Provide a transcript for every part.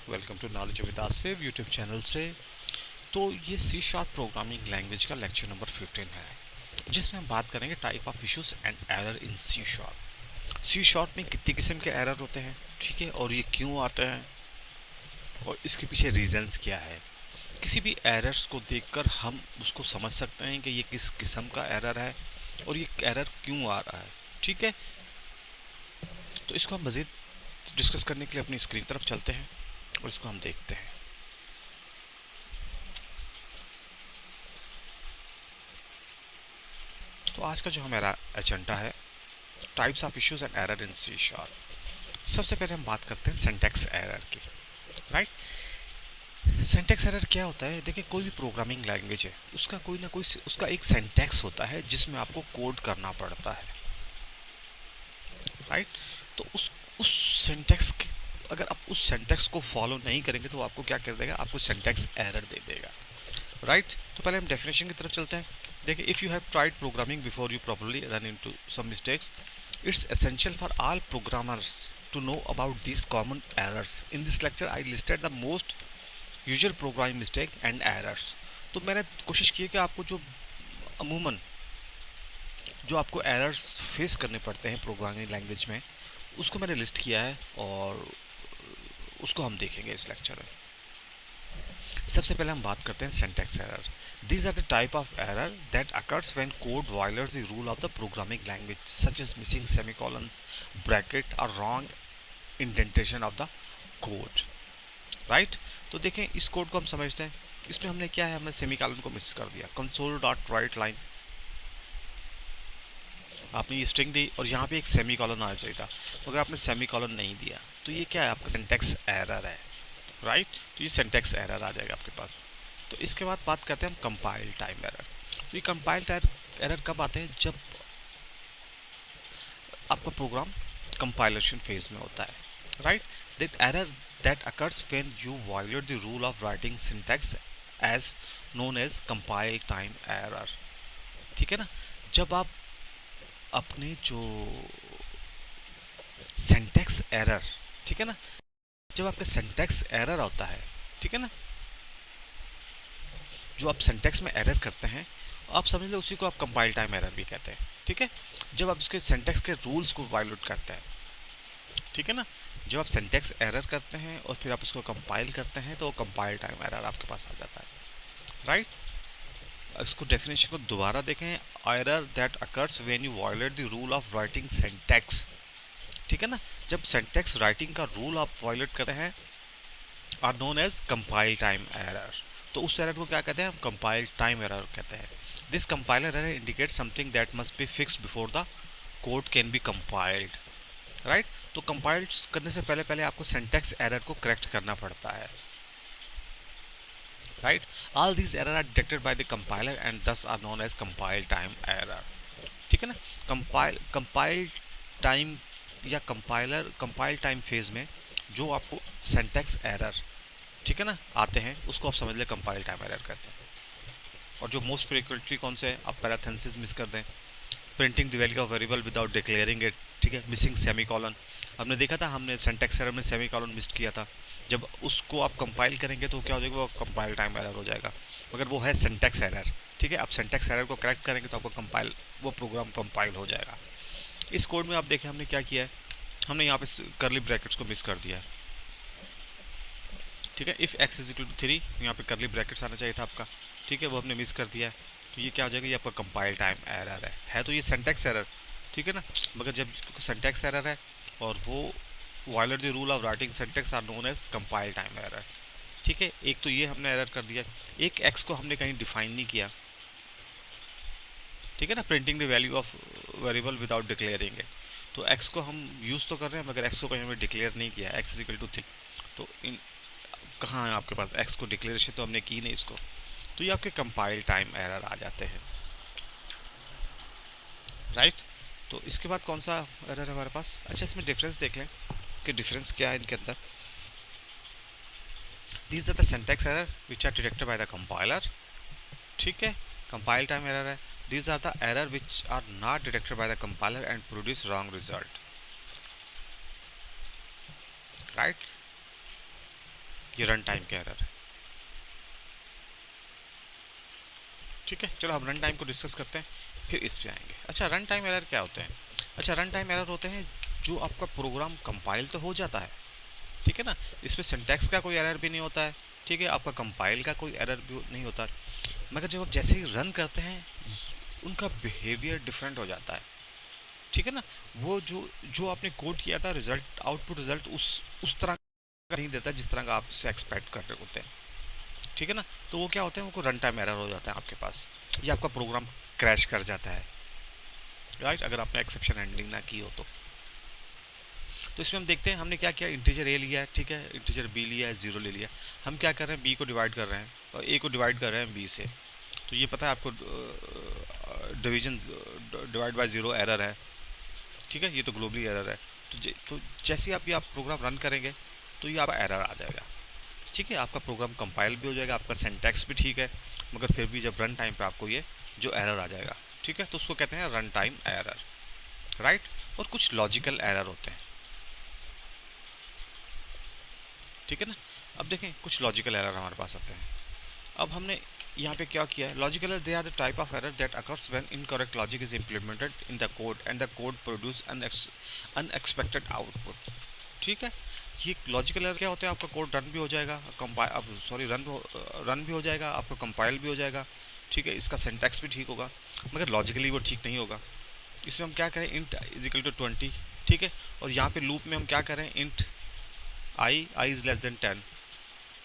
Welcome to knowledge with Asif YouTube channel से। तो ये सी शार्प प्रोग्रामिंग लैंग्वेज का लेक्चर नंबर 15 है, जिसमें हम बात करेंगे type of issues and error in C sharp. C sharp में कितनी किस्म के एरर होते हैं, ठीक है, और ये क्यों आते हैं और इसके पीछे रीजंस क्या है। किसी भी एरर्स को देखकर हम उसको समझ सकते हैं कि ये किस किस्म का एरर है और ये एरर क्यों आ रहा है, ठीक है। तो इसको हम मज़ीद डिस्कस करने के लिए अपनी स्क्रीन तरफ चलते हैं और इसको हम देखते हैं। तो आज का जो हमारा एजेंडा है types of issues and error in C sharp. सबसे पहले हम बात करते हैं सिंटैक्स एरर की, राइट। सिंटैक्स एरर क्या होता है? देखिए, कोई भी प्रोग्रामिंग लैंग्वेज है उसका कोई ना कोई उसका एक सिंटैक्स होता है जिसमें आपको कोड करना पड़ता है, राइट। तो उस सिंटैक्स के अगर आप उस सिंटैक्स को फॉलो नहीं करेंगे तो आपको क्या कर देगा, आपको सिंटैक्स एरर दे देगा, राइट। तो पहले हम डेफिनेशन की तरफ चलते हैं। देखिए, if you have tried programming before you properly run into some mistakes, it's essential for all programmers to know about these common errors. In this lecture I listed the most usual programming mistake and errors. तो मैंने कोशिश की है कि आपको जो अमूमन जो आपको एरर्स फेस करने पड़ते हैं प्रोग्रामिंग लैंग्वेज में, उसको मैंने लिस्ट किया है और उसको हम देखेंगे इस लेक्चर में। सबसे पहले हम बात करते हैं syntax error. These are the type of error that occurs when code violates the rule of the programming language, such as missing semicolons, bracket or wrong indentation of the code, right? तो देखें, इस code को हम समझते हैं। इसमें हमने क्या है, हमने सेमीकॉलन को मिस कर दिया। कंसोल डॉट राइट लाइन, आपने ये स्ट्रिंग दी और यहाँ पे एक सेमीकॉलन आना चाहिए था, मगर आपने सेमीकॉलन नहीं दिया, तो ये क्या है, आपका सिंटैक्स एरर है, राइट। तो ये सिंटैक्स एरर आ जाएगा आपके पास। तो इसके बाद बात करते हैं हम कंपाइल टाइम एरर। तो ये कंपाइल टाइम एरर कब आते हैं? जब आपका प्रोग्राम कंपाइलेशन फेज में होता है, right. That error that occurs when you violate the rule of writing syntax as known as compile time error, ठीक है ना। जब आप अपने जो सिंटैक्स एरर, ठीक है ना, जब आपका सिंटैक्स एरर होता है, ठीक है ना, जो आप सिंटैक्स में एरर करते हैं, आप समझ लो उसी को आप कंपाइल टाइम एरर भी कहते हैं, ठीक है। जब आप इसके सिंटैक्स के रूल्स को वायलेट करते हैं, ठीक है ना, जब आप सिंटैक्स एरर करते हैं और फिर आप उसको कंपाइल करते हैं तो कंपाइल टाइम एरर आपके पास आ जाता है, राइट। इसको डेफिनेशन को दोबारा देखें। Error that occurs when you violate the rule of writing syntax, ठीक है ना, जब सिंटैक्स राइटिंग का रूल आप वायलेट करते हैं, are known as compile time error. तो उस एरर को क्या कहते हैं, हम कंपाइल टाइम एरर कहते हैं। This compiler error indicate something that must be fixed before the code can be compiled, right. तो कंपाइल करने से पहले पहले आपको सिंटैक्स एरर को करेक्ट करना पड़ता है, right. All these error are detected by the compiler and these are known as compile time error, ठीक है ना। कंपाइल टाइम या कंपाइल टाइम फेज में जो आपको सिंटैक्स एरर, ठीक है ना, आते हैं, उसको आप समझ लें कंपाइल टाइम एरर कहते हैं। और जो मोस्ट फ्रीक्वेंटली कौन से हैं, आप पैराथेसिस मिस कर दें, printing the value of variable without declaring it, ठीक है, मिसिंग सेमीकॉलन। हमने देखा था, हमने सिंटैक्स एरर में सेमीकॉलन मिस किया था। जब उसको आप कंपाइल करेंगे तो क्या हो जाएगा, वो कंपाइल टाइम एरर हो जाएगा, मगर वो है सिंटैक्स एरर, ठीक है। आप सिंटैक्स एरर को करेक्ट करेंगे तो आपको कंपाइल, वो प्रोग्राम कंपाइल हो जाएगा। इस कोड में आप देखें हमने क्या किया है, हमने यहाँ पे करली ब्रैकेट्स को मिस कर दिया है, ठीक है। If x is equal to 3, यहाँ पे करली ब्रैकेट्स आना चाहिए था आपका, ठीक है, वो हमने मिस कर दिया है। तो ये क्या हो जाएगा, ये आपका कंपाइल टाइम एरर है तो ये सिंटैक्स एरर, ठीक है ना, मगर जब सिंटैक्स एरर है और वो violate the rule of writing syntax are known as compile time error, ठीक है। एक तो ये हमने एरर कर दिया, एक एक्स को हमने कहीं डिफाइन नहीं किया, ठीक है ना, printing the value of variable without declaring it. तो एक्स को हम यूज़ तो कर रहे हैं मगर एक्स को कहीं हमने डिक्लेयर नहीं किया, एक्स इज इक्वल टू 3। तो इन कहाँ है आपके पास, एक्स को डिक्लेरेशन तो हमने की नहीं इसको, तो ये आपके कंपाइल टाइम एरर आ जाते हैं, राइट। तो इसके बाद कौन सा एरर है हमारे पास? अच्छा, इसमें डिफरेंस देख लें कि डिफरेंस क्या है इनके अंदर। These are the syntax error which are detected by the compiler, ठीक है, कंपाइल टाइम एरर है। These are the error which are not detected by the compiler and produce wrong result, right. ये run time का error है। ठीक है, चलो हम रन टाइम को डिस्कस करते हैं, फिर इस पे आएंगे। अच्छा, रन टाइम एरर क्या होते हैं? अच्छा, रन टाइम एरर होते हैं जो आपका प्रोग्राम कंपाइल तो हो जाता है, ठीक है ना, इसमें सिंटैक्स का कोई एरर भी नहीं होता है, ठीक है, आपका कंपाइल का कोई एरर भी नहीं होता, मगर जब आप जैसे ही रन करते हैं उनका बिहेवियर डिफरेंट हो जाता है, ठीक है ना। वो जो जो आपने कोड किया था, रिजल्ट, आउटपुट रिजल्ट उस तरह का नहीं देता जिस तरह का आप उससे एक्सपेक्ट कर रहे होते हैं, ठीक है ना। तो वो क्या होता है, वो रन टाइम एरर हो जाता है आपके पास, या आपका प्रोग्राम क्रैश कर जाता है, राइट, अगर आपने एक्सेप्शन हैंडलिंग ना की हो तो इसमें हम देखते हैं हमने क्या किया, इंटीजर ए लिया है, ठीक है, इंटीजर बी लिया है, ज़ीरो ले लिया, हम क्या कर रहे हैं, बी को डिवाइड कर रहे हैं और ए को डिवाइड कर रहे हैं बी से। तो ये पता है आपको division divide by zero error है, ठीक है, ये तो ग्लोबली एरर है। तो जैसे ही आप प्रोग्राम रन करेंगे तो ये आपका एरर आ जाएगा, ठीक है, आपका प्रोग्राम कंपाइल भी हो जाएगा, आपका सिंटैक्स भी ठीक है, मगर फिर भी जब रन टाइम पे आपको ये जो एरर आ जाएगा, ठीक है, तो उसको कहते हैं रन टाइम एरर, राइट। और कुछ लॉजिकल एरर होते हैं, ठीक है ना। अब देखें कुछ लॉजिकल एरर हमारे पास आते हैं। अब हमने यहाँ पे क्या किया है, logical error they are the type of error that occurs when incorrect logic is implemented in the code and the code produce unexpected output, ठीक है। ये लॉजिकल एरर क्या होता है, आपका कोड रन भी हो जाएगा, कंपाइल, अब सॉरी, रन भी हो जाएगा, आपका कंपाइल भी हो जाएगा, ठीक है, इसका सिंटैक्स भी ठीक होगा, मगर लॉजिकली वो ठीक नहीं होगा। इसमें हम क्या करें, इंट इज इक्वल टू 20, ठीक है, और यहाँ पे लूप में हम क्या करें, int I is less than 10,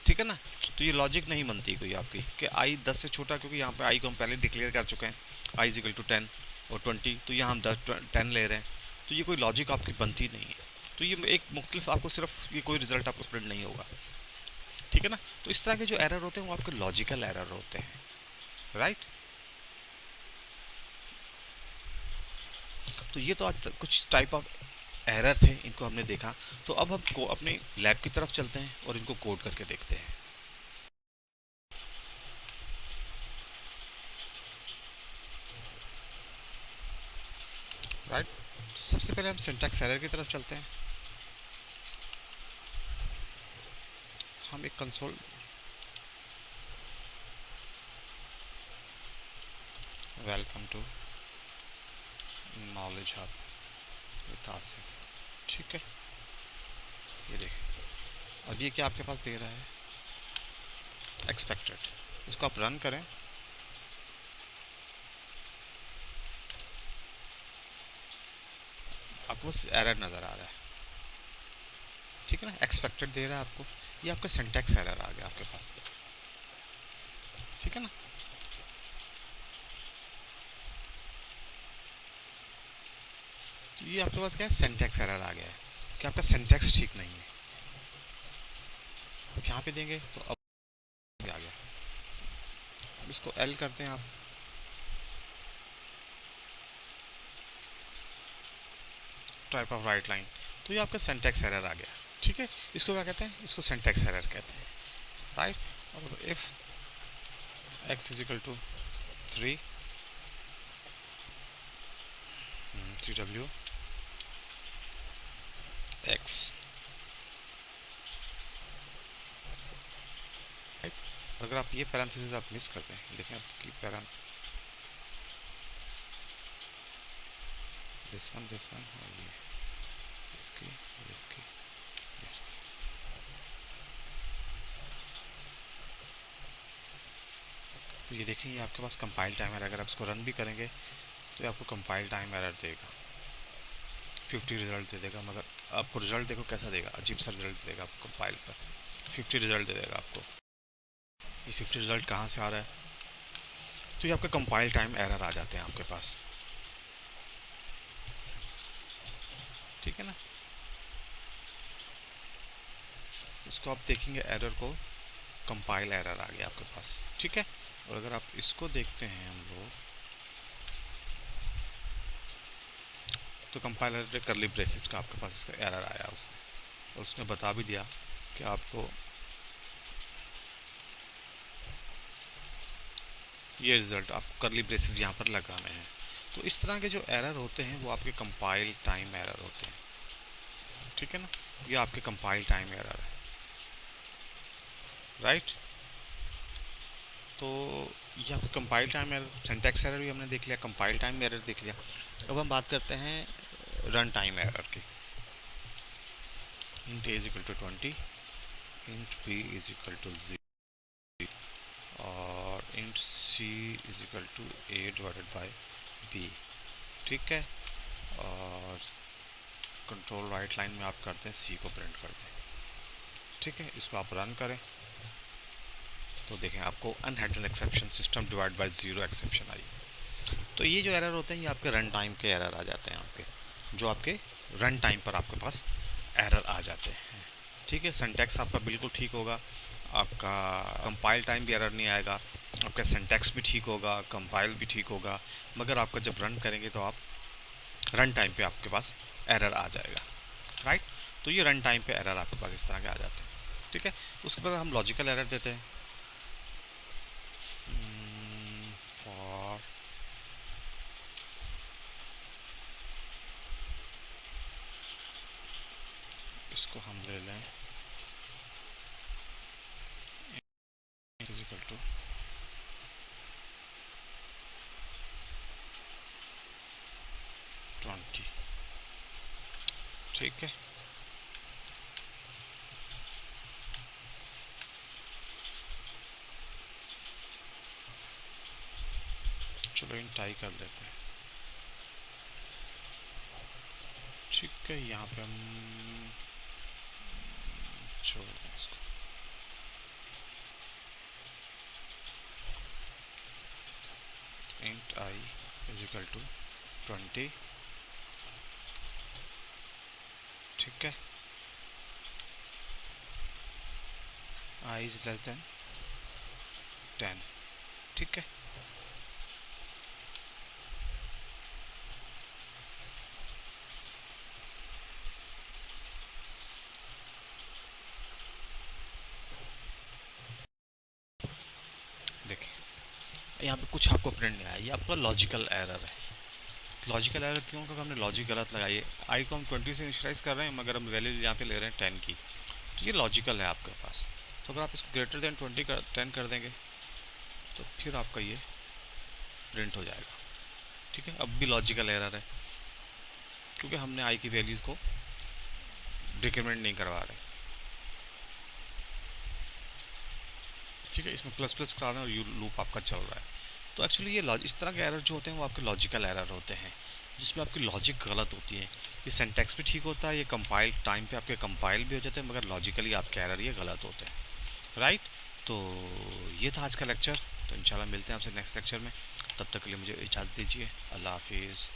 ठीक है ना। तो ये लॉजिक नहीं बनती कोई आपकी कि आई 10 से छोटा, क्योंकि यहाँ पे आई को हम पहले डिक्लेयर कर चुके हैं, आई इज इक्वल टू 10 और 20, तो यहाँ हम 10 ले रहे हैं, तो ये कोई लॉजिक आपकी बनती नहीं है। तो ये एक मुख्तलिफ आपको सिर्फ ये कोई रिजल्ट आपको प्रिंट नहीं होगा, ठीक है ना। तो इस तरह के जो एरर होते हैं वो आपके लॉजिकल एरर होते हैं, राइट। तो ये तो आज कुछ टाइप ऑफ एरर थे, इनको हमने देखा। तो अब हम को अपने लैब की तरफ चलते हैं और इनको कोड करके देखते हैं, राइट। तो सबसे पहले हम सिंटैक्स एरर की तरफ चलते हैं। हम एक console, welcome to knowledge hub with Asif, ठीक है, ये देखें, और ये क्या आपके पास दे रहा है, एक्सपेक्टेड, इसको आप रन करें, आपको बस एरर नज़र आ रहा है, ठीक है ना, एक्सपेक्टेड दे रहा है आपको, ये आपका सिंटैक्स एरर आ गया आपके पास, ठीक है ना। तो ये आपके पास क्या है, सिंटैक्स एरर आ गया है कि आपका सिंटैक्स ठीक नहीं है। अब यहाँ पे देंगे तो अब आ गया, अब इसको एल करते हैं आप, टाइप ऑफ राइट लाइन, तो ये आपका सिंटैक्स एरर आ गया, ठीक है। इसको क्या कहते हैं, इसको सिंटैक्स एरर कहते हैं, राइट। और if x is equal to 3 3w x, right. अगर आप ये पैरेंथेसिस आप मिस करते हैं, देखें आपकी दिस वन और ये इसकी इसकी इसकी, तो ये देखें, ये आपके पास कंपाइल टाइम एरर, अगर आप इसको रन भी करेंगे तो ये आपको कंपाइल टाइम एरर देगा, 50 रिजल्ट दे देगा, मगर आपको रिजल्ट देखो कैसा देगा, अजीब सा रिजल्ट देगा आपको, कंपाइल पर 50 रिजल्ट दे देगा आपको। ये 50 रिजल्ट कहाँ से आ रहा है, तो ये आपके कंपाइल टाइम एरर आ जाते हैं आपके पास, ठीक है ना। इसको आप देखेंगे एरर को, कंपाइल एरर आ गया आपके पास, ठीक है। और अगर आप इसको देखते हैं हम लोग, तो कंपाइलर करली ब्रेसेस का आपके पास इसका एरर आया उसने, और उसने बता भी दिया कि आपको ये रिज़ल्ट, आपको करली ब्रेसेस यहाँ पर लगाने हैं। तो इस तरह के जो एरर होते हैं वो आपके कंपाइल टाइम एरर होते हैं, ठीक है ना, ये आपके कंपाइल टाइम एरर है। राइट। तो ये आपका compile time error, syntax error भी हमने देख लिया, कंपाइल टाइम एरर देख लिया। अब हम बात करते हैं रन टाइम एरर की। int a is equal to 20, int b is equal to 0 और int c is equal to a divided by b, ठीक है। और कंट्रोल राइट लाइन में आप करते हैं c को प्रिंट कर दें, ठीक है। इसको आप रन करें तो देखें आपको unhandled exception system divide by 0 exception आई। तो ये जो एरर होते हैं ये आपके रन टाइम के एरर आ जाते हैं, आपके जो आपके रन टाइम पर आपके पास एरर आ जाते हैं, ठीक है। सिंटैक्स आपका बिल्कुल ठीक होगा, आपका कंपाइल टाइम भी एरर नहीं आएगा, आपका सिंटैक्स भी ठीक होगा, कंपाइल भी ठीक होगा, मगर आपका जब रन करेंगे तो आप रन टाइम पे आपके पास एरर आ जाएगा, राइट। तो ये रन टाइम पे एरर आपके पास इस तरह के आ जाते हैं, ठीक है। उसके बाद हम लॉजिकल एरर देते हैं फॉर इसको हम ले लें इज इक्वल टू 20, ठीक है। चलो इन टाई कर लेते हैं, ठीक है। यहाँ पे हम छोड़ दें इसको, int I is equal to 20, ठीक है। I is less than 10, ठीक है। देखिए यहाँ पे कुछ आपको प्रिंट नहीं आया, ये आपका लॉजिकल एरर है। लॉजिकल एरर क्यों? क्योंकि हमने लॉजिक गलत लगाई है। आई को हम 20 से इनिशियलाइज कर रहे हैं मगर हम वैल्यू यहाँ पे ले रहे हैं 10 की, तो ये लॉजिकल है आपके पास। तो अगर आप इसको ग्रेटर देन 10 कर देंगे तो फिर आपका ये प्रिंट हो जाएगा, ठीक है। अब भी लॉजिकल एरर है क्योंकि हमने आई की वैल्यूज़ को डिक्रीमेंट नहीं करवा रहे, ठीक है। इसमें प्लस प्लस करा रहे हैं और यू लूप आपका चल रहा है। तो एक्चुअली ये इस तरह के एरर जो होते हैं वो आपके लॉजिकल एरर होते हैं, जिसमें आपकी लॉजिक गलत होती है। ये सिंटैक्स भी ठीक होता है, ये कंपाइल टाइम पे आपके कंपाइल भी हो जाते हैं, मगर लॉजिकली आपके एरर ये गलत होते हैं, राइट। तो ये था आज का लेक्चर, तो इंशाल्लाह मिलते हैं आपसे नेक्स्ट लेक्चर में। तब तक के लिए मुझे इजाज़त दीजिए, अल्लाह हाफिज़।